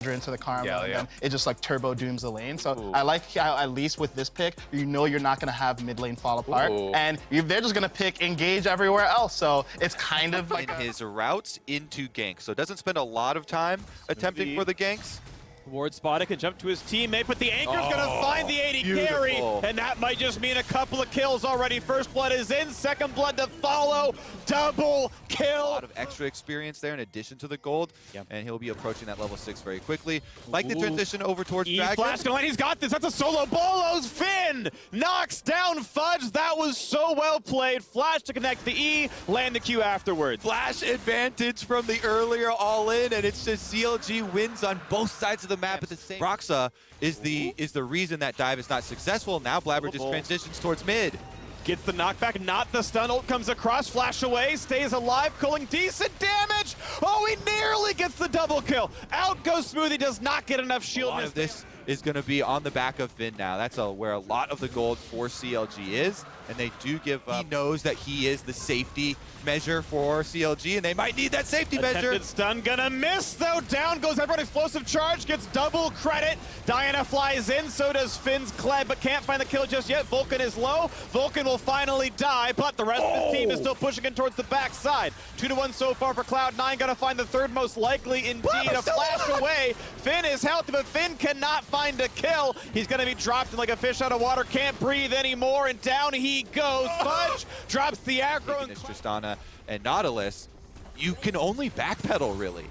into the karma, Yeah, and yeah. then it just like turbo dooms the lane. So Ooh. I like how at least with this pick, you know you're not gonna have mid lane fall apart, Ooh. and they're just gonna pick engage everywhere else. So it's kind of like in his routes into ganks, so doesn't spend a lot of time attempting for the ganks. Ward spotted, can jump to his teammate, but the anchor's gonna find the 80 carry, beautiful. and that might just mean a couple of kills already. First blood is in, second blood to follow, double A kill. lot of extra experience there in addition to the gold, Yep. and he'll be approaching that level 6 very quickly. Like the transition over towards Dragon. E-Flash gonna land, he's got this, that's a solo bolos. Finn knocks down Fudge, that was so well played. Flash to connect the E, land the Q afterwards. Flash advantage from the earlier all-in, and it's just CLG wins on both sides of the map at the same. Broxa is the reason that dive is not successful. Now Blabber just transitions towards mid. Gets the knockback, not the stun. Ult comes across, flash away, stays alive, culling decent damage. Oh, he nearly gets the double kill. Out goes Smoothie, does not get enough A shield. lot of this is going to be on the back of Finn now. That's where a lot of the gold for CLG is, and they do give up. He knows that he is the safety measure for CLG, and they might need that safety measure. Attempted stun, gonna miss though. Down goes everyone. Explosive charge, gets double credit. Diana flies in, so does Finn's Kled, but can't find the kill just yet. Vulcan is low. Vulcan will finally die, but the rest of his team is still pushing in towards the backside. 2-1 so far for Cloud9. Gonna find the third most likely indeed. A flash away. Finn is healthy, but Finn cannot find a kill. He's gonna be dropped in like a fish out of water. Can't breathe anymore, and down he goes. Fudge drops the aggro. It's Tristana and Nautilus. You can only backpedal, really.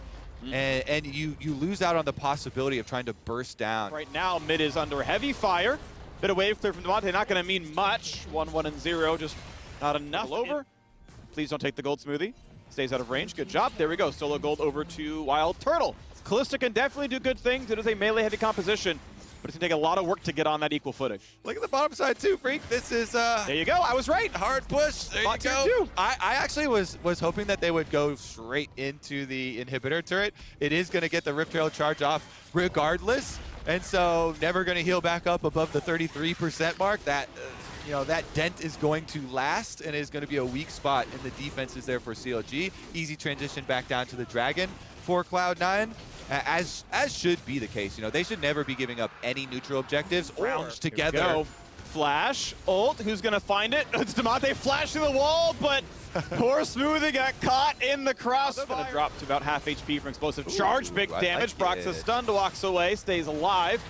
And you lose out on the possibility of trying to burst down. Right now, mid is under heavy fire. Bit of wave clear from Devontae, not going to mean much. 1-1 and 0, just not enough. Over. Please don't take the gold Smoothie. Stays out of range. Good job. There we go. Solo gold over to Wild Turtle. Kalista can definitely do good things. It is a melee-heavy composition, but it's going to take a lot of work to get on that equal footing. Look at the bottom side too, Freak. This is There you go. I was right. hard push. There you Hot tier go. two. I actually was hoping that they would go straight into the inhibitor turret. It is going to get the Rift Trail charge off regardless, and so never going to heal back up above the 33% mark. That that dent is going to last and is going to be a weak spot in the defenses there for CLG. Easy transition back down to the Dragon for Cloud9. As should be the case. They should never be giving up any neutral objectives rounds together. Flash, ult, who's gonna find it? It's Devontae flashing the wall, but poor Smoothie got caught in the crossfire. Gonna drop to about half HP from explosive charge. Big damage. Brox's stunned, walks away, stays alive.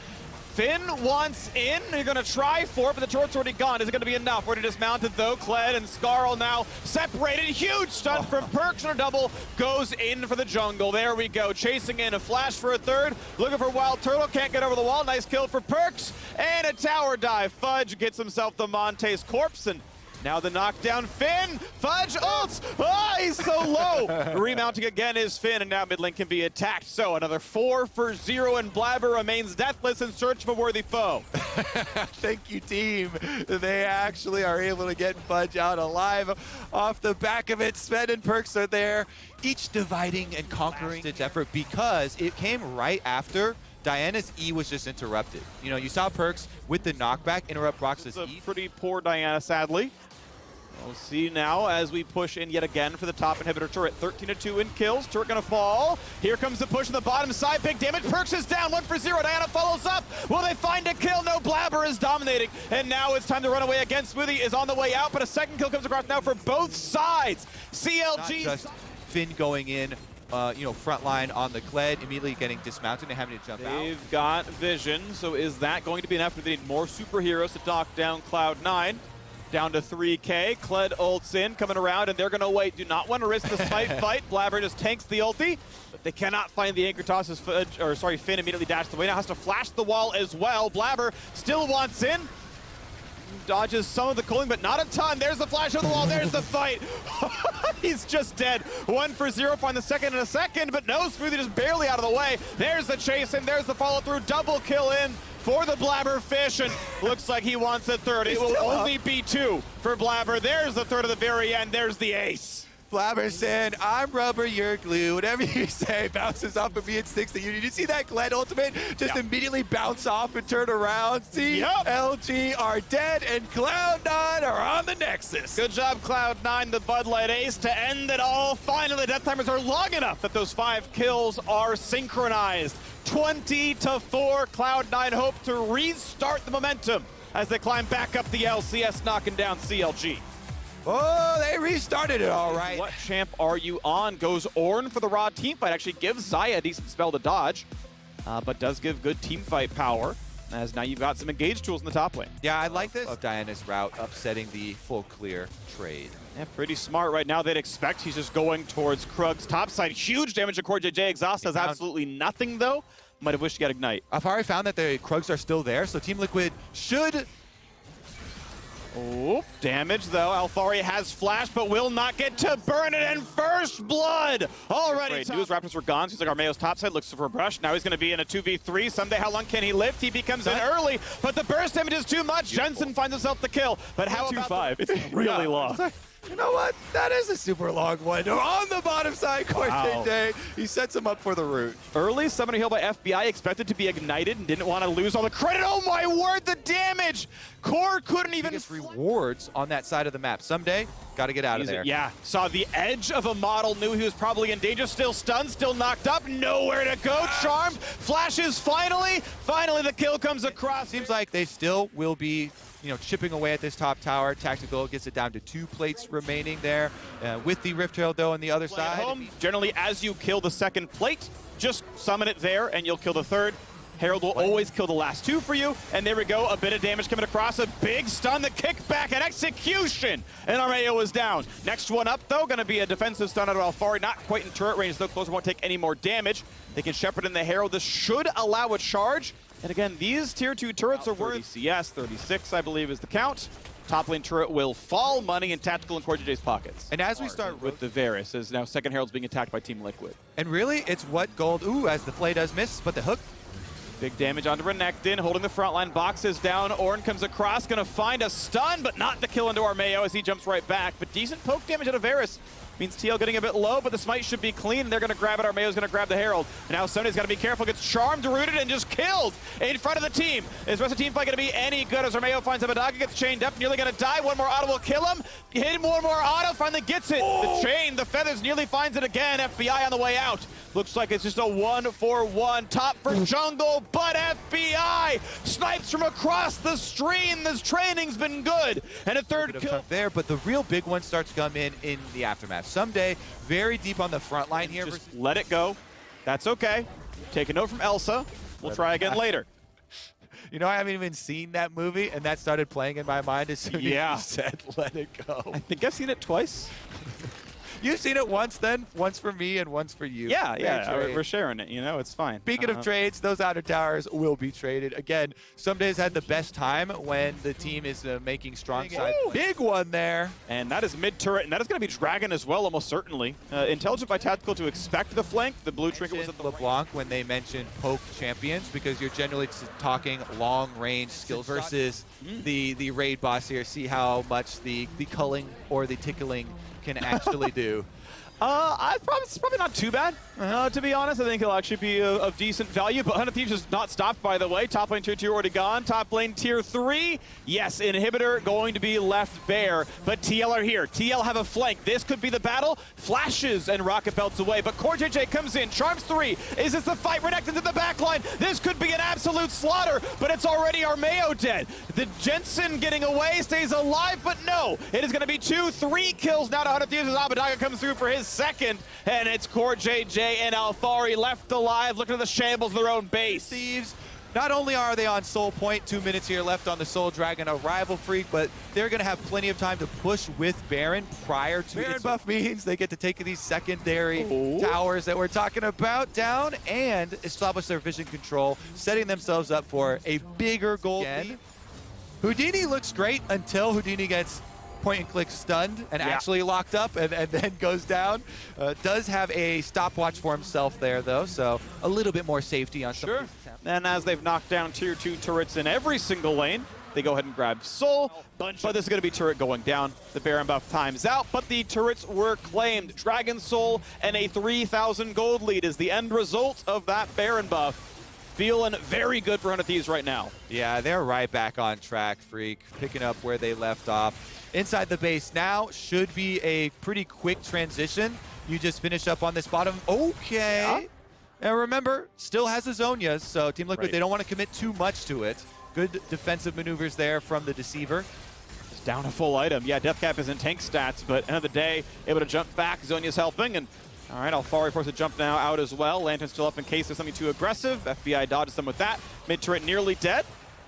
Finn wants in. They're going to try for it, but the turret's already gone. Is it going to be enough? Already dismounted, though. Kled and Scarl now separated. Huge stun from Perks on a double. Goes in for the jungle. There we go. Chasing in. A flash for a third. Looking for Wild Turtle. Can't get over the wall. Nice kill for Perks. And a tower dive. Fudge gets himself the Monte's corpse. And now the knockdown. Finn. Fudge ults. Ah, he's so low. Remounting again is Finn, and now mid lane can be attacked. So another 4 for 0, and Blabber remains deathless in search of a worthy foe. Thank you, team. They actually are able to get Fudge out alive off the back of it. Sven and Perks are there, each dividing and conquering its effort because it came right after Diana's E was just interrupted. You saw Perks with the knockback interrupt Brox's It's a E. pretty poor Diana, sadly. We'll see now as we push in yet again for the top inhibitor turret. 13-2 in kills. Turret gonna fall. Here comes the push on the bottom side. Big damage. Perks is down. 1 for 0. Diana follows up. Will they find a kill? No, Blabber is dominating. And now it's time to run away again. Smoothie is on the way out, but a second kill comes across now for both sides. CLG. Not just Finn going in, front line on the Kled, immediately getting dismounted and having to jump out. They've got vision, so is that going to be enough? They need more superheroes to knock down Cloud9. Down to 3K. Kled ults in, coming around, and they're going to wait. Do not want to risk this fight. Blabber just tanks the ulti, but they cannot find the anchor toss. Finn immediately dashed away. Now has to flash the wall as well. Blabber still wants in. Dodges some of the cooling, but not a ton. There's the flash of the wall. There's the fight. He's just dead. 1 for 0. Find the second in a second, but no, Smoothie just barely out of the way. There's the chase, and there's the follow through. Double kill in for the Blabber fish, and looks like he wants a third. It will only be 2 for Blabber. There's the third at the very end. There's the ace. Blabber saying, I'm rubber, you're glue. Whatever you say, bounces off of me and sticks to you. Did you see that Kled ultimate just immediately bounce off and turn around? CLG are dead, and Cloud9 are on the Nexus. Good job, Cloud9, the Bud Light ace to end it all. Finally, the death timers are long enough that those 5 kills are synchronized. 20-4. Cloud9 hope to restart the momentum as they climb back up the LCS, knocking down CLG. Oh, they restarted it all right. What champ are you on? Goes Ornn for the raw teamfight. Actually gives Xayah a decent spell to dodge, but does give good teamfight power, as now you've got some engage tools in the top lane. Yeah, I like this of Diana's route, upsetting the full clear trade. Yeah, pretty smart right now. They'd expect he's just going towards Krug's top side. Huge damage to Core JJ. Exhaust does absolutely nothing, though. Might have wished to get Ignite. Alfari found that the Krugs are still there, so Team Liquid should... Oh, damage, though. Alfari has flash, but will not get to burn it, and first blood already. Knew his Raptors were gone, so he's like Armeo's topside, looks for a brush. Now he's going to be in a 2v3. Someday, how long can he lift? He becomes in early, but the burst damage is too much. Jensen finds himself the kill, but how about 2-5? It's really long. You know what? That is a super long one. On the bottom side, Core JJ. He sets him up for the root. Early Summoner Heal by FBI, expected to be ignited and didn't want to lose all the credit. Oh my word, the damage! Core couldn't even... Biggest rewards on that side of the map. Someday, got to get out of there. Yeah, saw the edge of a model, knew he was probably in danger, still stunned, still knocked up, nowhere to go, charmed, flashes finally the kill comes across. Seems like they still will be, you know, chipping away at this top tower. Tactical gets it down to 2 plates remaining there. With the Rift Trail, though, on the other side. Home, generally, as you kill the second plate, just summon it there, and you'll kill the third. Herald will always kill the last 2 for you. And there we go, a bit of damage coming across, a big stun, the kickback, and execution. And Armeo is down. Next one up, though, gonna be a defensive stun out of Alfari. Not quite in turret range, though. Closer won't take any more damage. They can shepherd in the Herald. This should allow a charge. And again, these tier 2 turrets are worth 30 CS, 36, I believe, is the count. Top lane turret will fall, money in Tactical and Core JJ's pockets. And as we start with the Varus, as now second Herald's being attacked by Team Liquid. And really, it's what gold, as the play does miss, but the hook. Big damage onto Renekton, holding the front line, boxes down. Ornn comes across, gonna find a stun, but not the kill into Armeo as he jumps right back. But decent poke damage out of Varus. Means TL getting a bit low, but the smite should be clean, and they're going to grab it. Armeo's going to grab the Herald. And now Sony's got to be careful. Gets charmed, rooted, and just killed in front of the team. Is the rest of the team fight going to be any good as Armeo finds Abadaga, gets chained up, nearly going to die. One more auto will kill him. Hit him one more auto, finally gets it. The chain, the feathers, nearly finds it again. FBI on the way out. Looks like it's just a 1-for-1. Top for jungle, but FBI snipes from across the stream. This training's been good. And a third kill there, but the real big one starts to come in the aftermath. Someday, very deep on the front line here. Just let it go. That's okay. Take a note from Elsa. We'll try again later. You know, I haven't even seen that movie, and that started playing in my mind as soon as you said let it go. I think I've seen it twice. You've seen it once then? Once for me and once for you. Yeah, we're sharing it, you know, it's fine. Speaking of trades, those outer towers will be traded. Again, Someday's had the best time when the team is making strong side. Big one there. And that is mid-turret, and that is going to be Dragon as well, almost certainly. Intelligent by Tactical to expect the flank. The blue trinket was at the LeBlanc when they mentioned poke champions, because you're generally talking long-range skills versus the raid boss here. See how much the culling or the tickling can actually do. It's probably not too bad, to be honest. I think he'll actually be of decent value, but Hunter Thieves is not stopped, by the way. Top lane tier 2 already gone. Top lane tier 3, yes, inhibitor going to be left bare, but TL are here. TL have a flank. This could be the battle. Flashes and rocket belts away, but Core JJ comes in. Charms 3. Is this the fight? Renekton's in the back line. This could be an absolute slaughter, but it's already Armeo dead. The Jensen getting away, stays alive, but no. It is going to be 2-3 kills now to Hunter Thieves as Abadaga comes through for his second, and it's Core JJ and Alfari left alive, looking at the shambles of their own base. Thieves, not only are they on Soul Point, 2 minutes here left on the Soul Dragon, a rival freak, but they're going to have plenty of time to push with Baron prior to Baron buff means they get to take these secondary towers that we're talking about down and establish their vision control, setting themselves up for a bigger goal. Houdini looks great until Houdini gets point and click stunned and actually locked up and then goes down. Does have a stopwatch for himself there, though, so a little bit more safety on some of these attempts. And as they've knocked down tier 2 turrets in every single lane, they go ahead and grab Soul, but this is going to be turret going down. The Baron buff times out, but the turrets were claimed. Dragon Soul and a 3,000 gold lead is the end result of that Baron buff. Feeling very good for Hunter Thieves right now. Yeah, they're right back on track, Freak, picking up where they left off. Inside the base now should be a pretty quick transition. You just finish up on this bottom. Okay. And remember, still has the Zonias, so Team Liquid, Right. they don't want to commit too much to it. Good defensive maneuvers there from the Deceiver. It's down a full item. Yeah, Deathcap is in tank stats, but end of the day, able to jump back. Zonia's helping, and all right, Alfari forced to jump now out as well. Lantern's still up in case there's something too aggressive. FBI dodges them with that. Mid turret nearly dead.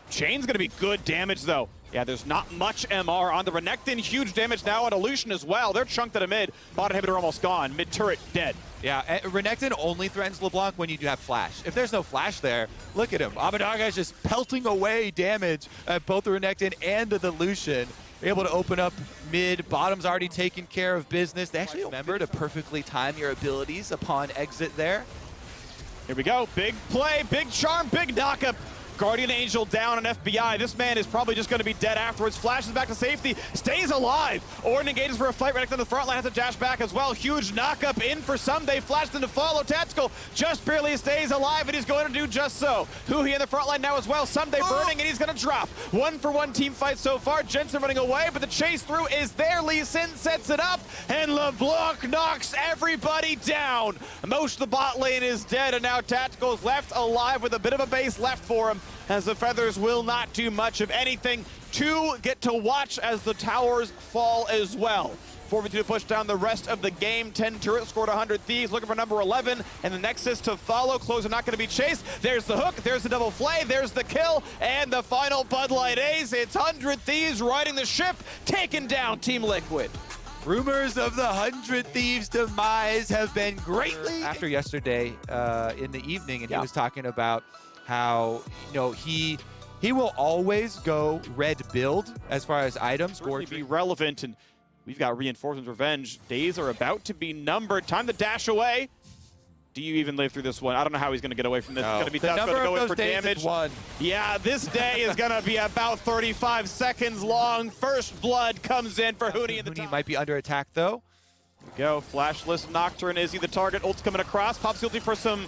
Chain's gonna be good damage though. Yeah, there's not much MR on the Renekton. Huge damage now on Illusion as well. They're chunked at a mid. Bot inhibitor almost gone. Mid turret dead. Yeah, Renekton only threatens LeBlanc when you do have flash. If there's no flash there, look at him. Abadaga is just pelting away damage at both the Renekton and the Lucian. Able to open up mid. Bottom's already taken care of business. They actually remember to perfectly time your abilities upon exit there. Here we go. Big play, big charm, big knockup. Guardian Angel down on FBI. This man is probably just going to be dead afterwards. Flashes back to safety, stays alive. Orton engages for a fight. Renekton on the front line has to dash back as well. Huge knockup in for Someday. Flashed into follow. Tactical just barely stays alive, and he's going to do just so. Huhi in the front line now as well. Someday burning, and he's going to drop. 1-for-1 team fight so far. Jensen running away, but the chase through is there. Lee Sin sets it up, and LeBlanc knocks everybody down. Most of the bot lane is dead, and now Tactical's left alive with a bit of a base left for him, as the Feathers will not do much of anything. Two get to watch as the towers fall as well. 4v2 to push down the rest of the game. 10 turrets scored 100 Thieves, looking for number 11, and the Nexus to follow. Closer not going to be chased. There's the hook, there's the double flay, there's the kill, and the final Bud Light Ace. It's 100 Thieves riding the ship, taking down Team Liquid. Rumors of the 100 Thieves demise have been greatly after yesterday in the evening, and he was talking about how, you know, he will always go red build as far as items. Going to be relevant, and we've got Reinforcements Revenge. Days are about to be numbered. Time to dash away. Do you even live through this one? I don't know how he's going to get away from this. No. It's going to be the tough. number Going to go of in for those days damage. is one. Yeah, this day is going to be about 35 seconds long. First blood comes in for Huni in the top. Might be under attack though. Here we go. Flashless Nocturne. Is he the target? Ult's coming across. Pops guilty for some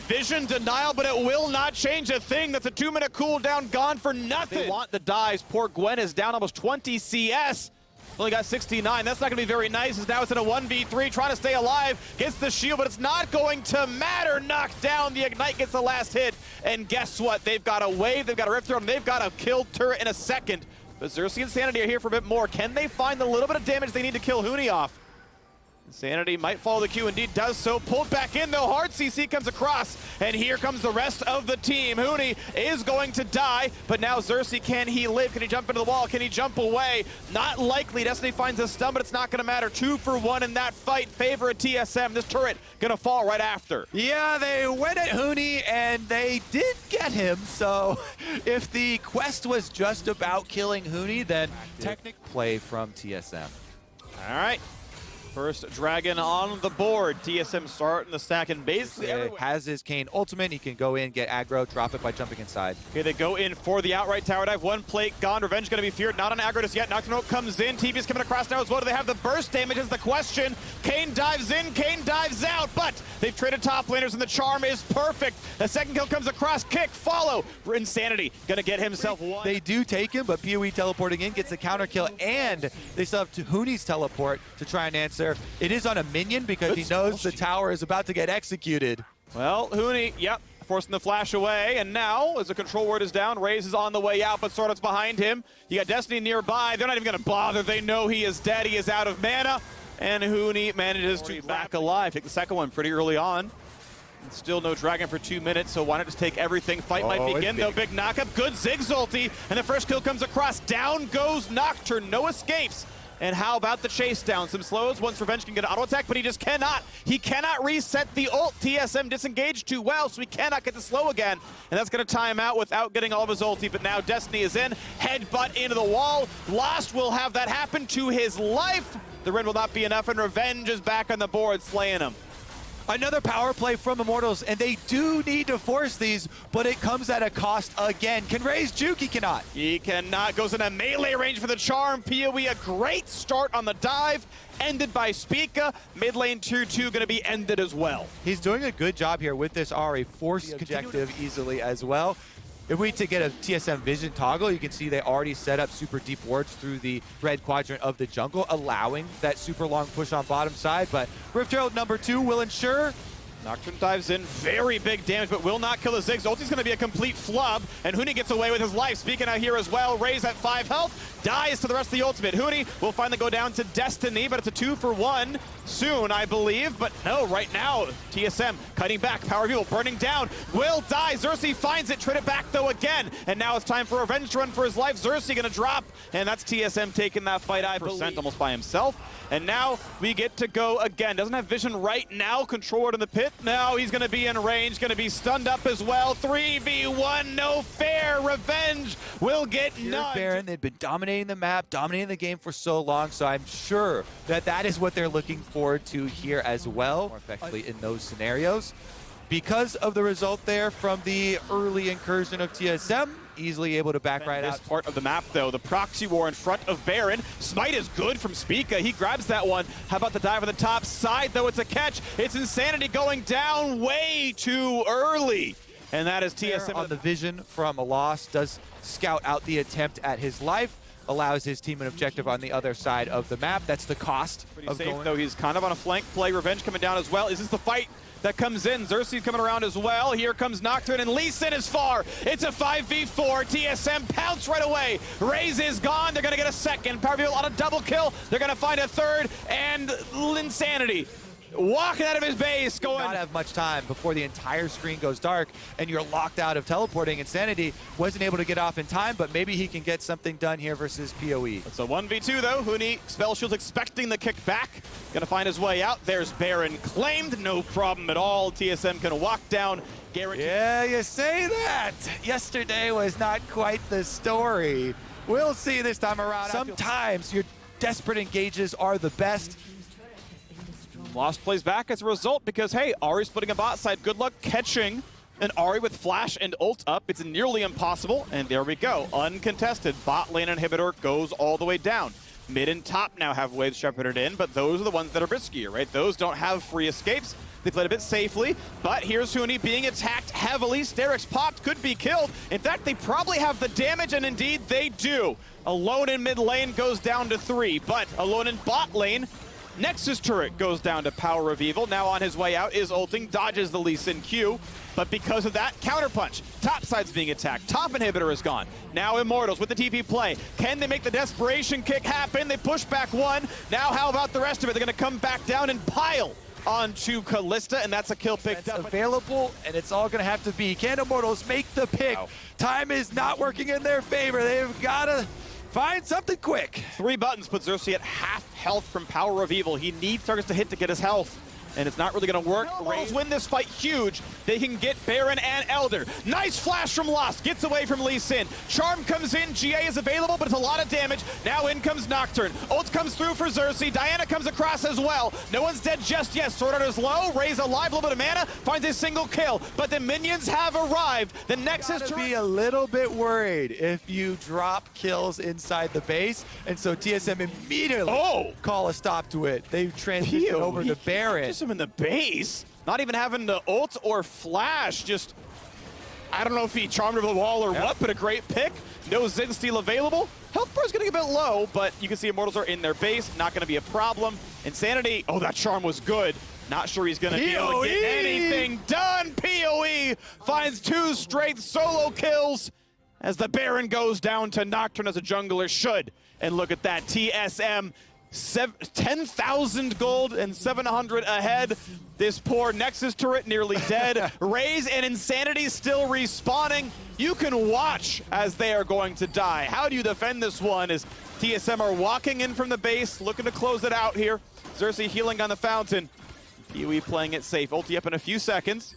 vision denial, but it will not change a thing. That's a 2-minute cooldown gone for nothing. They want the dives. Poor Gwen is down almost 20 CS. Only got 69. That's not going to be very nice, as now it's in a 1v3, trying to stay alive. Gets the shield, but it's not going to matter. Knocked down. The Ignite gets the last hit. And guess what? They've got a wave, they've got a rift through, and they've got a kill turret in a second. But Xerxes and Sanity are here for a bit more. Can they find the little bit of damage they need to kill Huni off? Sanity might follow the queue, indeed does so. Pulled back in though, hard CC comes across, and here comes the rest of the team. Huni is going to die, but now Xerxes, can he live? Can he jump into the wall? Can he jump away? Not likely. Destiny finds a stun, but it's not gonna matter. 2 for 1 in that fight. Favor of TSM. This turret gonna fall right after. Yeah, they went at Huni, and they did get him, so if the quest was just about killing Huni, then technical play from TSM. All right. First Dragon on the board. TSM starting the stack, and basically has his Kayn ultimate. He can go in, get aggro, drop it by jumping inside. Okay, they go in for the outright tower dive. One plate gone. Revenge going to be feared. Not on aggro just yet. Nocturne comes in. TV's coming across now as well. Do they have the burst damage is the question. Kayn dives in. Kayn dives out. But they've traded top laners, and the charm is perfect. The second kill comes across. Kick, follow. Insanity going to get himself one. They do take him, but PoE teleporting in gets the counter kill, and they still have Huni's teleport to try and answer. It is on a minion because he knows the tower is about to get executed. Well, Huni, yep, forcing the flash away, and now, as the control word is down, Raze is on the way out, but Sortup's behind him. You got Destiny nearby. They're not even going to bother. They know he is dead. He is out of mana, and Huni manages to back alive. Take the second one pretty early on. And still no Dragon for 2 minutes, so why not just take everything? Fight might begin, though. Big knockup. Good Ziggs ulti, and the first kill comes across. Down goes Nocturne. No escapes. And how about the chase down? Some slows once Revenge can get an auto attack, but he just cannot. He cannot reset the ult. TSM disengaged too well, so he cannot get the slow again. And that's going to time out without getting all of his ulti. But now Destiny is in. Headbutt into the wall. Lost will have that happen to his life. The Ren will not be enough, and Revenge is back on the board, slaying him. Another power play from Immortals, and they do need to force these, but it comes at a cost again. Can Raze juke? He cannot. He cannot. Goes in a melee range for the charm. PoE, a great start on the dive. Ended by Spica. Mid lane tier 2 going to be ended as well. He's doing a good job here with this RA. Force objective easily as well. If we to get a TSM vision toggle, you can see they already set up super deep wards through the red quadrant of the jungle, allowing that super long push on bottom side. But Rift Herald number 2 will ensure Nocturne dives in, very big damage, but will not kill the Ziggs. Ulti's gonna be a complete flub, and Huni gets away with his life. Speaking out here as well, Raze at 5 health, dies to the rest of the ultimate. Huni will finally go down to Destiny, but it's a 2-for-1 soon, I believe. But no, right now, TSM cutting back, Power of Evil burning down, will die. Xerxes finds it, trade it back though again, and now it's time for a revenge run for his life. Xerxes gonna drop, and that's TSM taking that fight, I believe, almost by himself. And now we get to go again. Doesn't have vision right now, controller in the pit. Now he's gonna be in range, gonna be stunned up as well. 3v1, no fair. Revenge will get none. Baron, they've been dominating the map, dominating the game for so long, so I'm sure that that is what they're looking forward to here as well, more effectively in those scenarios. Because of the result there from the early incursion of TSM, easily able to back right out. This part of the map, though, the proxy war in front of Baron. Smite is good from Spica. He grabs that one. How about the dive on the top side, though? It's a catch. It's Insanity going down way too early. And that is TSM. On the vision from a loss, does scout out the attempt at his life, allows his team an objective on the other side of the map. That's the cost of safe, going. Though he's kind of on a flank play. Revenge coming down as well. Is this the fight that comes in? Xerxes coming around as well. Here comes Nocturne, and Lee Sin is far. It's a 5v4. TSM pounce right away. Raze is gone. They're going to get a second. Power View on a double kill. They're going to find a third, and Insanity walking out of his base, going. Not have much time before the entire screen goes dark and you're locked out of teleporting. Insanity wasn't able to get off in time, but maybe he can get something done here versus PoE. It's a 1v2 though. Huni, Spell Shield's expecting the kick back. Gonna find his way out. There's Baron claimed, no problem at all. TSM can walk down. Guaranteed. Yeah, you say that. Yesterday was not quite the story. We'll see this time around. Sometimes your desperate engages are the best. Lost plays back as a result because, hey, Ahri's splitting a bot side. Good luck catching an Ahri with flash and ult up. It's nearly impossible, and there we go. Uncontested. Bot lane inhibitor goes all the way down. Mid and top now have waves shepherded in, but those are the ones that are riskier, right? Those don't have free escapes. They played a bit safely, but here's Huni being attacked heavily. Sterix popped, could be killed. In fact, they probably have the damage, and indeed they do. Alone in mid lane goes down to 3, but alone in bot lane, Nexus turret goes down to Power of Evil. Now on his way out is ulting, dodges the Lee Sin Q. But because of that, counterpunch. Top side's being attacked. Top inhibitor is gone. Now Immortals with the TP play. Can they make the desperation kick happen? They push back one. Now how about the rest of it? They're going to come back down and pile onto Kalista, and that's a kill picked up. Available, and it's all going to have to be. Can Immortals make the pick? Wow. Time is not working in their favor. They've got to find something quick. 3 buttons put Xerxes at half health from Power of Evil. He needs targets to hit to get his health, and it's not really going to work. Raze win this fight huge. They can get Baron and Elder. Nice flash from Lost. Gets away from Lee Sin. Charm comes in. GA is available, but it's a lot of damage. Now in comes Nocturne. Ult comes through for Xerxes. Diana comes across as well. No one's dead just yet. Sword Art is low. Raze alive. A little bit of mana. Finds a single kill, but the minions have arrived. The Nexus to be a little bit worried if you drop kills inside the base, and so TSM immediately call a stop to it. They transition over to Baron. Just him in the base, not even having to ult or flash. Just, I don't know if he charmed over the wall or what, but a great pick. No Zen steal available. Health bar is getting a bit low, but you can see Immortals are in their base. Not going to be a problem. Insanity. Oh, that charm was good. Not sure he's going to be able to get anything done. PoE finds 2 straight solo kills as the Baron goes down to Nocturne as a jungler should. And look at that, TSM, 10,000 gold and 700 ahead. This poor Nexus turret nearly dead. Raze and Insanity still respawning. You can watch as they are going to die. How do you defend this one as TSM are walking in from the base, looking to close it out here. Xerxes healing on the fountain. PoE playing it safe. Ulti up in a few seconds.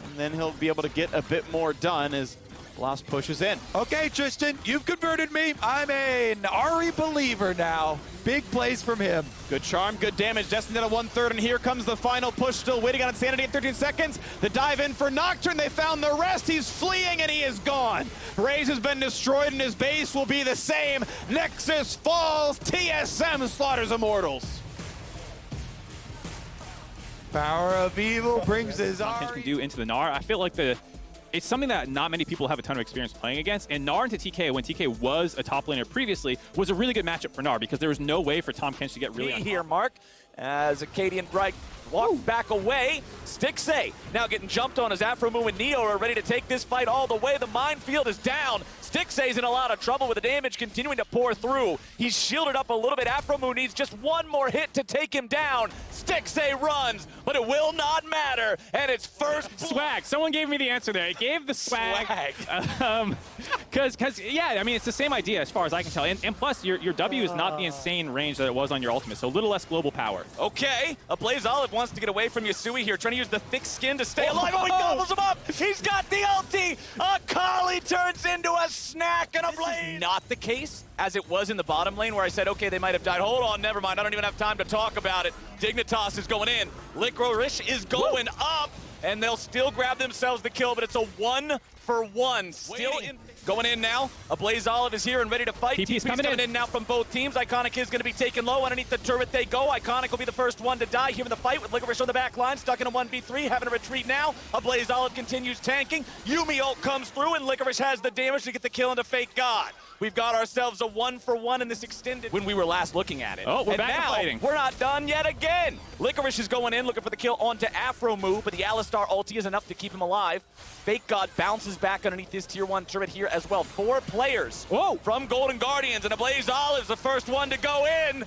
And then he'll be able to get a bit more done as Lost pushes in. Okay, Tristan, you've converted me. I'm an Ahri believer now. Big plays from him. Good charm, good damage. Destined at a 1/3, and here comes the final push. Still waiting on Insanity in 13 seconds. The dive in for Nocturne. They found the rest. He's fleeing, and he is gone. Raze has been destroyed, and his base will be the same. Nexus falls. TSM slaughters Immortals. Power of Evil brings his Ahri can do into the Gnar. I feel like it's something that not many people have a ton of experience playing against. And Gnar into TK, when TK was a top laner previously, was a really good matchup for Gnar because there was no way for Tahm Kench to get really on here, Mark. as Acadian Bright walks back away. Stixay now getting jumped on as Afromoo and Neo are ready to take this fight all the way. The minefield is down. Stixay's in a lot of trouble with the damage continuing to pour through. He's shielded up a little bit. Afromoo needs just one more hit to take him down. Stixay runs, but it will not matter. And it's first Swag. Someone gave me the answer there. It gave the swag. Because yeah, I mean, it's the same idea as far as I can tell. And plus, your W is not the insane range that it was on your ultimate, so a little less global power. Okay, Blaze Olive wants to get away from Yasui here, trying to use the thick skin to stay alive. Oh, he gobbles him up! He's got the ulti! Akali turns into a snack and a Blaze! This is not the case as it was in the bottom lane where I said, okay, they might have died. Hold on, never mind. I don't even have time to talk about it. Dignitas is going in. Licorice is going up, and they'll still grab themselves the kill, but it's a 1-for-1. Still in. Going in now. Blaze Olive is here and ready to fight. TP's coming in now from both teams. Iconic is going to be taken low. Underneath the turret they go. Iconic will be the first one to die here in the fight with Licorice on the back line. Stuck in a 1v3, having to retreat now. Blaze Olive continues tanking. Yumi ult comes through, and Licorice has the damage to get the kill into Fake God. We've got ourselves a 1-for-1 in this extended when we were last looking at it. Oh, we're and back now, fighting. We're not done yet again. Licorice is going in, looking for the kill onto Afromoo, but the Alistar ulti is enough to keep him alive. Fake God bounces back underneath this tier 1 turret here as well. 4 players from Golden Guardians, and Blaze Olive's the first one to go in.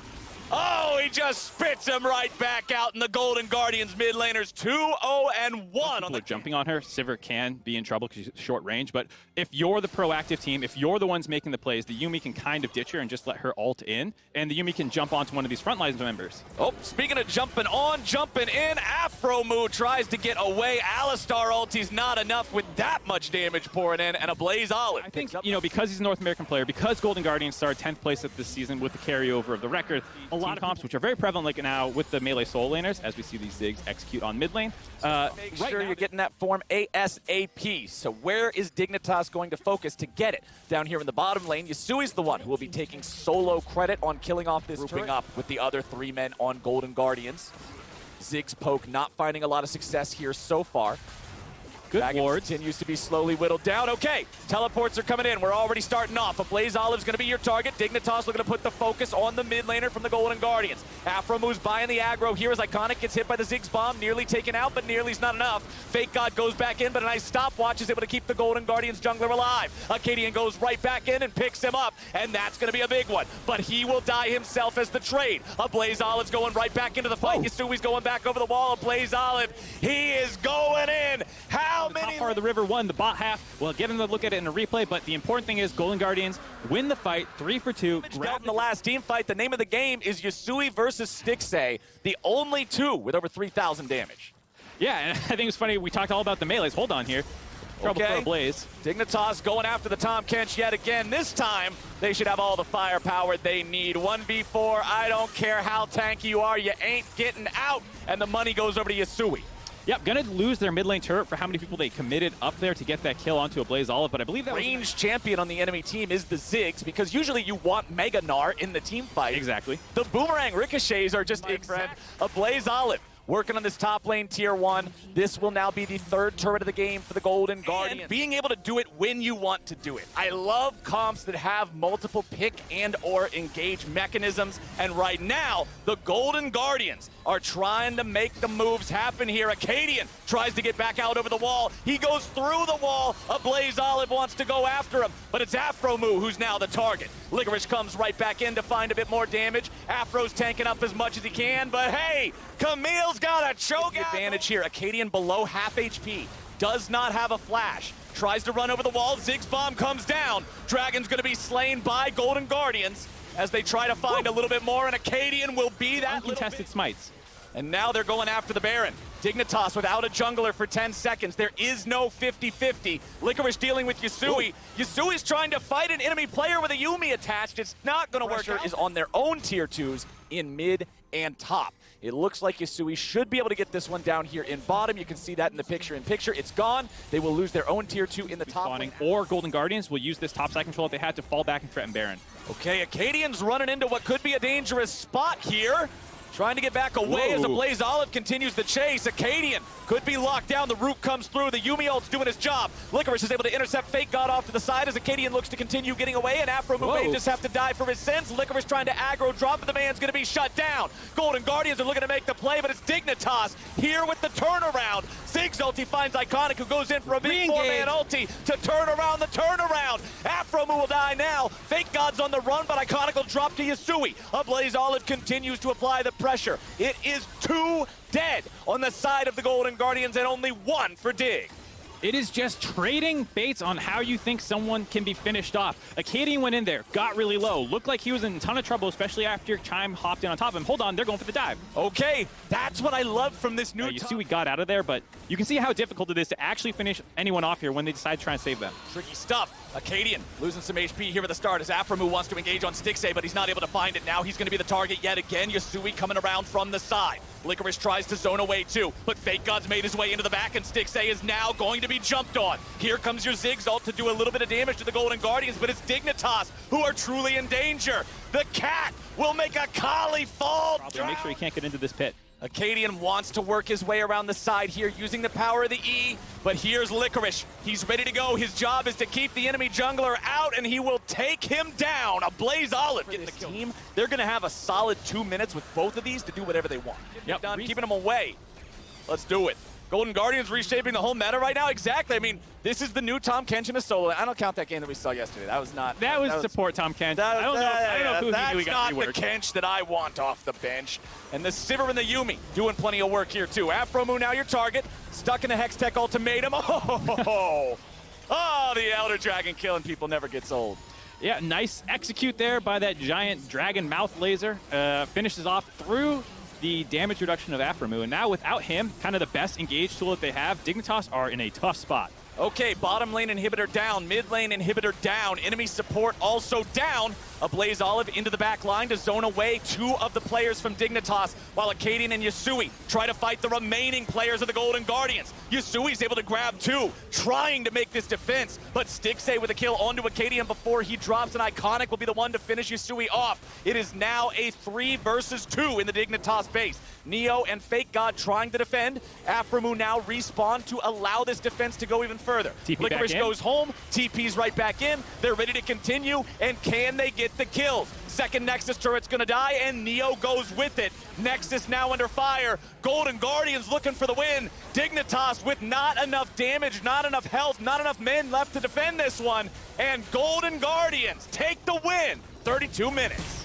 Oh, he just spits him right back out, and the Golden Guardians mid laners 2-0-1. People are jumping on her. Sivir can be in trouble because she's short range, but if you're the proactive team, if you're the ones making the plays, the Yumi can kind of ditch her and just let her ult in, and the Yumi can jump onto one of these frontlines members. Oh, speaking of jumping on, jumping in, Afromoo tries to get away. Alistar ulti's not enough with that much damage pouring in, and a Blaze Olive. I think, you know, because he's a North American player, because Golden Guardians started 10th place at this season with the carryover of the record, a lot of comps, which are very prevalent like now with the melee soul laners, as we see these Ziggs execute on mid lane. Make sure you're getting that form ASAP. So where is Dignitas going to focus to get it? Down here in the bottom lane, Yasui's the one who will be taking solo credit on killing off this grouping up with the other 3 men on Golden Guardians. Ziggs poke not finding a lot of success here so far. Good wards. Continues to be slowly whittled down. Okay, teleports are coming in. We're already starting off. A Blaze Olive's going to be your target. Dignitas looking to put the focus on the mid laner from the Golden Guardians. Afromoo's buying the aggro here as Iconic gets hit by the Ziggs bomb. Nearly taken out, but nearly's not enough. Fake God goes back in, but a nice stopwatch is able to keep the Golden Guardians jungler alive. Acadian goes right back in and picks him up, and that's going to be a big one. But he will die himself as the trade. A Blaze Olive's going right back into the fight. Yasui's going back over the wall. A Blaze Olive, he is going in. How The many? top part of the river won, the bot half. We'll get him to look at it in a replay, but the important thing is Golden Guardians win the fight 3 for 2. Grab in the last team fight. The name of the game is Yasui versus Stixay, the only 2 with over 3,000 damage. Yeah, and I think it's funny, we talked all about the melees. Hold on here. Trouble for a Blaze. Dignitas going after the Tom Kench yet again. This time, they should have all the firepower they need. 1v4, I don't care how tanky you are, you ain't getting out. And the money goes over to Yasui. Yep, gonna lose their mid lane turret for how many people they committed up there to get that kill onto a Blaze Olive, but I believe that Range champion on the enemy team is the Ziggs, because usually you want Mega Gnar in the team fight. Exactly. The boomerang ricochets are just a Blaze Olive. Working on this top lane tier 1. This will now be the 3rd turret of the game for the Golden Guardians. Being able to do it when you want to do it. I love comps that have multiple pick and or engage mechanisms. And right now, the Golden Guardians are trying to make the moves happen here. Acadian tries to get back out over the wall. He goes through the wall. A Blaze Olive wants to go after him, but it's Afromoo who's now the target. Licorice comes right back in to find a bit more damage. Afro's tanking up as much as he can, but hey, Camille's got a choke advantage here. Acadian below half HP, does not have a flash. Tries to run over the wall, Ziggs bomb comes down. Dragon's gonna be slain by Golden Guardians as they try to find a little bit more, and Acadian will be that uncontested smites. And now they're going after the Baron. Dignitas without a jungler for 10 seconds. There is no 50-50. Licorice dealing with Yasui. Yasui's trying to fight an enemy player with a Yumi attached. It's not going to work. Pressure is on their own tier 2s in mid and top. It looks like Yasui should be able to get this one down here in bottom. You can see that in the picture-in-picture. It's gone. They will lose their own tier 2 in the top lane. Or Golden Guardians will use this top side control if they had to fall back and threaten Baron. Okay, Acadian's running into what could be a dangerous spot here. trying to get back away as Whoa. LCS continues the chase. Acadian could be locked down. The root comes through. The Yuumi ult's doing his job. Licorice is able to intercept Fake God off to the side as Acadian looks to continue getting away, and Afromu may just have to die for his sins. Licorice trying to aggro drop, but the man's going to be shut down. Golden Guardians are looking to make the play, but it's Dignitas here with the turnaround. Ziggs ulti finds Iconic, who goes in for a big four-man ulti to turn around the turnaround. Afromu will die now. Fake God's on the run, but Iconic will drop to Yasui. AblazeOlive continues to apply the pressure. It is 2 dead on the side of the Golden Guardians and only 1 for Dig. It is just trading baits on how you think someone can be finished off. Acadian went in there, got really low, looked like he was in a ton of trouble, especially after Chime hopped in on top of him. Hold on, they're going for the dive. Okay, that's what I love from this new You see we got out of there, but you can see how difficult it is to actually finish anyone off here when they decide to try and save them. Tricky stuff. Acadian losing some HP here at the start as Afromu wants to engage on Stixay, but he's not able to find it. Now he's going to be the target yet again. Yasui coming around from the side. Licorice tries to zone away too, but Fake God's made his way into the back, and Stixay is now going to be jumped on. Here comes your Ziggs ult to do a little bit of damage to the Golden Guardians, but it's Dignitas who are truly in danger. The cat will make a Kali fall. Probably make sure he can't get into this pit. Acadian wants to work his way around the side here using the power of the E, but here's Licorice. He's ready to go. His job is to keep the enemy jungler out, and he will take him down. AblazeOlive getting the kill. They're going to have a solid 2 minutes with both of these to do whatever they want. Yep. Done keeping them away. Let's do it. Golden Guardians reshaping the whole meta right now. Exactly. I mean, this is the new Tom Kenshin of solo. I don't count that game that we saw yesterday. That was not. That was support Tom Kent. I don't know who he knew he got That's not the Kench that I want off the bench. And the Sivir and the Yuumi doing plenty of work here too. Afromu now your target. Stuck in the Hextech ultimatum. Oh, the Elder Dragon killing people never gets old. Yeah, nice execute there by that giant dragon mouth laser. Finishes off through the damage reduction of Afromu, and now without him, kind of the best engage tool that they have, Dignitas are in a tough spot. Okay, bottom lane inhibitor down, mid lane inhibitor down, enemy support also down. AblazeOlive into the back line to zone away 2 of the players from Dignitas, while Acadian and Yasui try to fight the remaining players of the Golden Guardians. Yasui's able to grab 2, trying to make this defense, but Stixay with a kill onto Acadian before he drops, and Iconic will be the one to finish Yasui off. It is now a 3 versus 2 in the Dignitas base. Neo and Fake God trying to defend. Afromu now respawn to allow this defense to go even further. Licorice goes home, TP's right back in, they're ready to continue, and can they get the kills? Second Nexus turret's gonna die, and Neo goes with it. Nexus now under fire. Golden Guardians looking for the win. Dignitas with not enough damage, not enough health, not enough men left to defend this one, and Golden Guardians take the win. 32 minutes.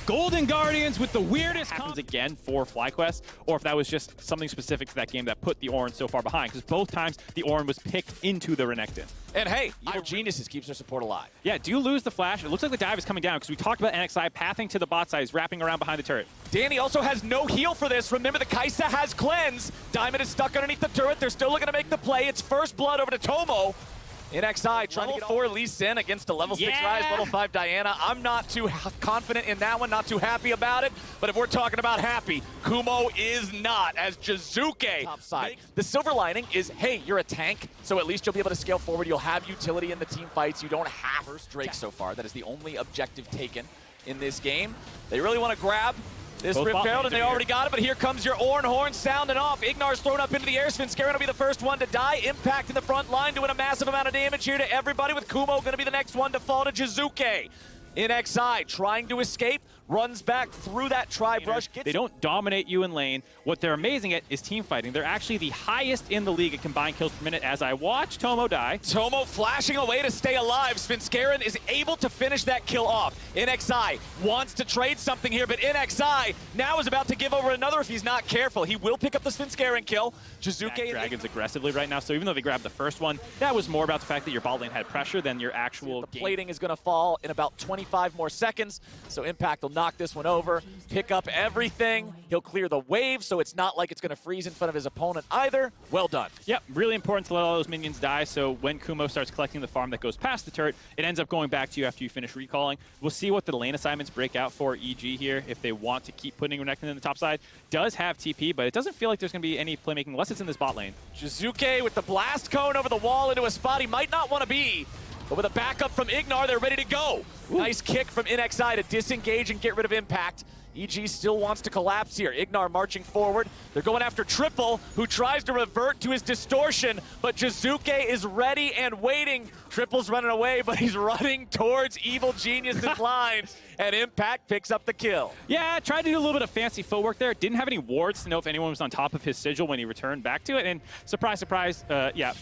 Golden Guardians with the weirdest happens again for FlyQuest, or if that was just something specific to that game that put the Orin so far behind, because both times the Orin was picked into the Renekton. And hey, Evil Geniuses keeps their support alive. Yeah, do you lose the flash? It looks like the dive is coming down, because we talked about NXI pathing to the bot side, is wrapping around behind the turret. Danny also has no heal for this. Remember, the Kai'Sa has cleanse. Diamond is stuck underneath the turret. They're still looking to make the play. It's first blood over to Tomo. NXI trying to get 4 Lee Sin against a level 6 Ryze, level 5 Diana. I'm not too confident in that one, not too happy about it. But if we're talking about happy, Kumo is not, as Jizuke top side. The silver lining is, hey, you're a tank, so at least you'll be able to scale forward. You'll have utility in the team fights. You don't have first Drake so far. That is the only objective taken in this game. They really want to grab this Rip Herald, and they already got it, but here comes your Orin horn sounding off. Ignar's thrown up into the air. Svenskeren will be the first one to die. Impact in the front line, doing a massive amount of damage here to everybody, with Kumo going to be the next one to fall to Jizuke. NXI trying to escape, runs back through that tri-brush. They don't dominate you in lane. What they're amazing at is team fighting. They're actually the highest in the league at combined kills per minute, as I watch Tomo die. Tomo flashing away to stay alive. Svenskeren is able to finish that kill off. NXI wants to trade something here, but NXI now is about to give over another if he's not careful. He will pick up the Svenskeren kill. Jizuke Dragons aggressively right now, so even though they grabbed the first one, that was more about the fact that your bot lane had pressure than your actual The plating is going to fall in about 25 more seconds, so Impact will knock this one over, pick up everything. He'll clear the wave, so it's not like it's going to freeze in front of his opponent either. Well done. Yep, really important to let all those minions die, so when Kumo starts collecting the farm that goes past the turret, it ends up going back to you after you finish recalling. We'll see what the lane assignments break out for EG here, if they want to keep putting Renekton in the top side. Does have TP, but it doesn't feel like there's going to be any playmaking unless it's in this bot lane. Jizuke with the blast cone over the wall into a spot he might not want to be. But with a backup from Ignar, they're ready to go. Ooh. Nice kick from NXI to disengage and get rid of Impact. EG still wants to collapse here. Ignar marching forward. They're going after Triple, who tries to revert to his distortion, but Jizuke is ready and waiting. Triple's running away, but he's running towards Evil Genius's lines, and Impact picks up the kill. Yeah, tried to do a little bit of fancy footwork there. Didn't have any wards to know if anyone was on top of his sigil when he returned back to it, and surprise, surprise, yeah,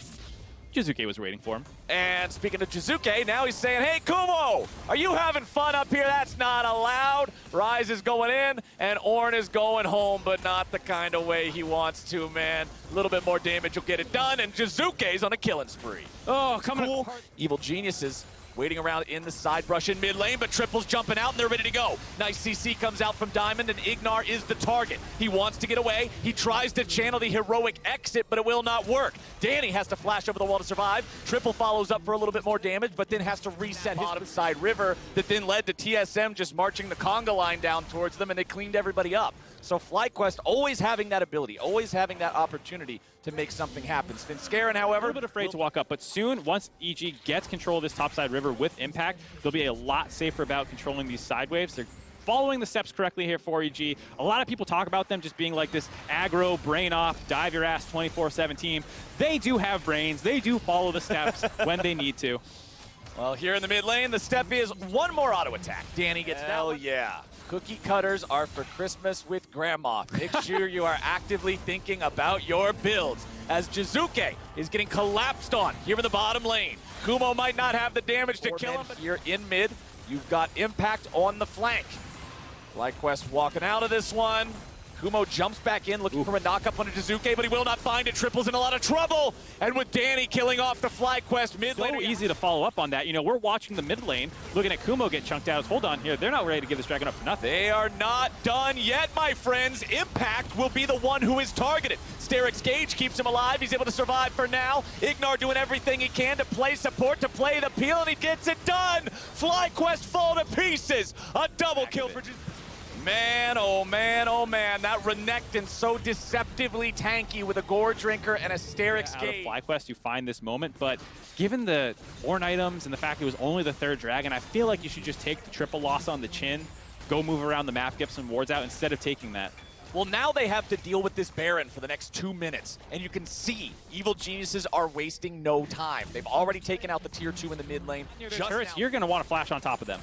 Jizuke was waiting for him. And speaking of Jizuke, now he's saying, hey, Kumo, are you having fun up here? That's not allowed. Rise is going in, and Ornn is going home, but not the kind of way he wants to, man. A little bit more damage will get it done, and Jizuke's on a killing spree. Oh, coming cool. Evil Geniuses waiting around in the side brush in mid lane, but Triple's jumping out and they're ready to go. Nice CC comes out from Diamond, and Ignar is the target. He wants to get away. He tries to channel the heroic exit, but it will not work. Danny has to flash over the wall to survive. Triple follows up for a little bit more damage, but then has to reset his bottom side river that then led to TSM just marching the conga line down towards them, and they cleaned everybody up. So FlyQuest always having that ability, always having that opportunity to make something happen. Svenskeren, however, a little bit afraid to walk up, but soon, once EG gets control of this topside river with Impact, they'll be a lot safer about controlling these side waves. They're following the steps correctly here for EG. A lot of people talk about them just being like this aggro, brain off, dive your ass 24/7 team. They do have brains. They do follow the steps when they need to. Well, here in the mid lane, the step is one more auto attack. Danny gets Hell yeah. Cookie cutters are for Christmas with Grandma. Make sure you are actively thinking about your builds, as Jizuke is getting collapsed on here in the bottom lane. Kumo might not have the damage to kill him, but here in mid, you've got Impact on the flank. FlyQuest walking out of this one. Kumo jumps back in, looking for a knock-up on Jizuke, but he will not find it. Triple's in a lot of trouble. And with Danny killing off the FlyQuest mid lane. So easy to follow up on that. You know, we're watching the mid lane, looking at Kumo get chunked out. Hold on here. They're not ready to give this dragon up for nothing. They are not done yet, my friends. Impact will be the one who is targeted. Sterix Gage keeps him alive. He's able to survive for now. Ignar doing everything he can to play support, to play the peel, and he gets it done. FlyQuest fall to pieces. A double kill for Jizuke. Man, oh man, oh man. That Renekton so deceptively tanky with a Gore Drinker and a Sterix Gage. Out of FlyQuest, you find this moment, but given the Ornn items and the fact it was only the third dragon, I feel like you should just take the triple loss on the chin, go move around the map, get some wards out instead of taking that. Well, now they have to deal with this Baron for the next 2 minutes, and you can see Evil Geniuses are wasting no time. They've already taken out the tier 2 in the mid lane. Turrets, you're going to want to flash on top of them.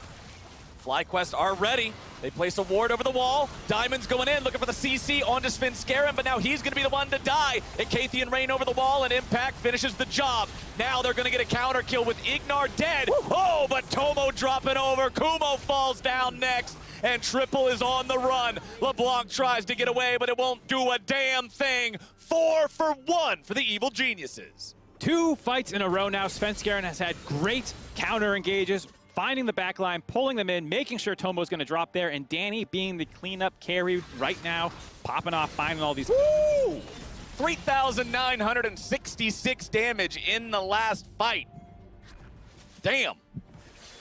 FlyQuest are ready. They place a ward over the wall. Diamond's going in, looking for the CC onto Svenskeren, but now he's going to be the one to die. Acathian Rain over the wall, and Impact finishes the job. Now they're going to get a counter kill with Ignar dead. Oh, but Tomo dropping over. Kumo falls down next, and Triple is on the run. LeBlanc tries to get away, but it won't do a damn thing. 4 for 1 for the Evil Geniuses. 2 fights in a row now. Svenskeren has had great counter engages, finding the back line, pulling them in, making sure Tomo's going to drop there, and Danny being the cleanup carry right now, popping off, finding all these. Woo! 3,966 damage in the last fight. Damn.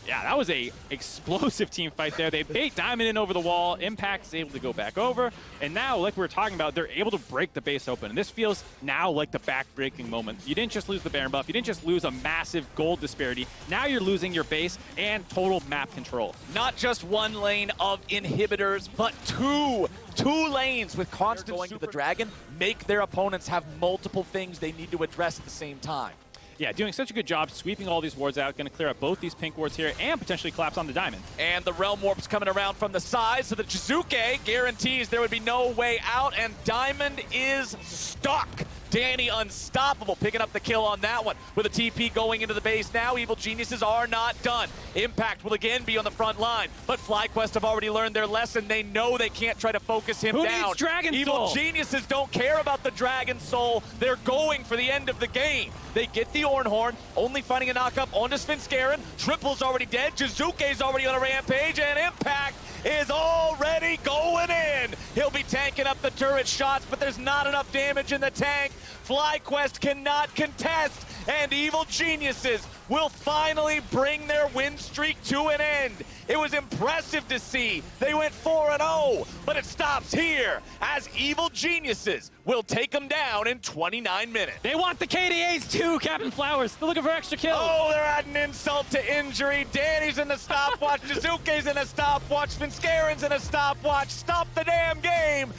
Yeah, that was a explosive team fight there. They bait Diamond in over the wall. Impact is able to go back over. And now, like we were talking about, they're able to break the base open. And this feels now like the back-breaking moment. You didn't just lose the Baron buff. You didn't just lose a massive gold disparity. Now you're losing your base and total map control. Not just one lane of inhibitors, but two lanes with constant going to the dragon make their opponents have multiple things they need to address at the same time. Yeah, doing such a good job sweeping all these wards out, going to clear up both these pink wards here and potentially collapse on the Diamond. And the Realm Warp's coming around from the side, so the Jizuke guarantees there would be no way out, and Diamond is stuck. Danny unstoppable, picking up the kill on that one. With a TP going into the base now, Evil Geniuses are not done. Impact will again be on the front line, but FlyQuest have already learned their lesson. They know they can't try to focus him down. Who needs Dragon Soul? Evil Geniuses don't care about the Dragon Soul. They're going for the end of the game. They get the Ornn Horn, only finding a knock-up onto Svenskeren. Triple's already dead. Jizuke's already on a rampage, and Impact is already going in. He'll be tanking up the turret shots, but there's not enough damage in the tank. FlyQuest cannot contest, and Evil Geniuses will finally bring their win streak to an end. It was impressive to see. They went 4-0, but it stops here as Evil Geniuses will take them down in 29 minutes. They want the KDAs too, Captain Flowers. They're looking for extra kills. Oh, they're adding insult to injury. Danny's in the stopwatch. Jizuke's in a stopwatch. Vinskaren's in a stopwatch. Stop the damn game.